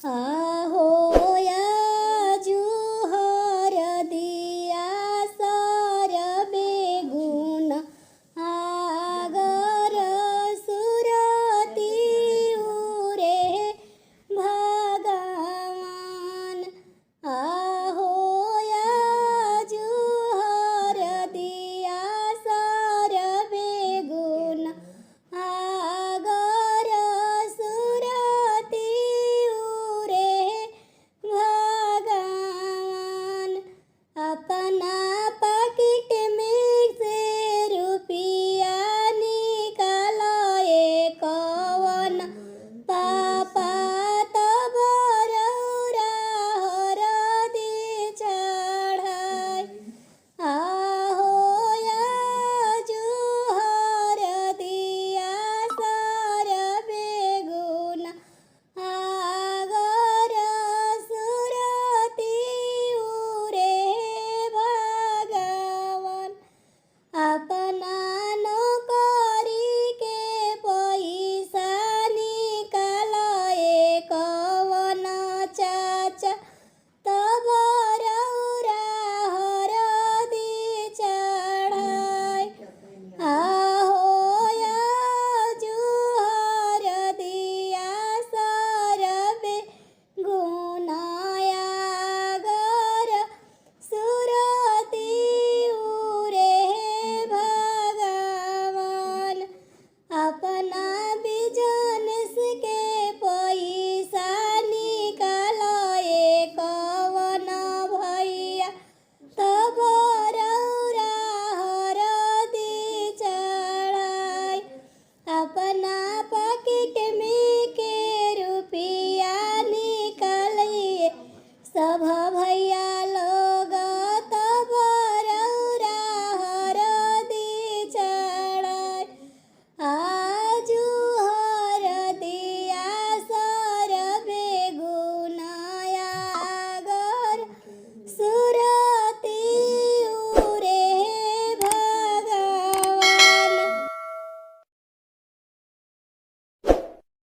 आहो जुहर दिया सर बेगुन आगर सुरती उरे भगवान। आहो जुहर दिया सर बेगुन आगर सुरती उरे भगवान। अपना पॉकेट में से रुपया निकाले कवन पापा तब रौरा हरदी चढ़ाई। आहो जुहर दिया सर बेगुन आगर सुरती उरे भगवान। अपना नौकरी के पैसा निकाले कवन चाचा तब रौरा हरदी चढ़ाई। आहो जुहर दिया सर बेगुन आगर सुरती उरे भगवान। अपना बिजनेस के पैसा निकाले कवन भैया तब रौरा हरदी चढ़ाई। अपना पॉकेट में के रुपया निकालिए सब भैया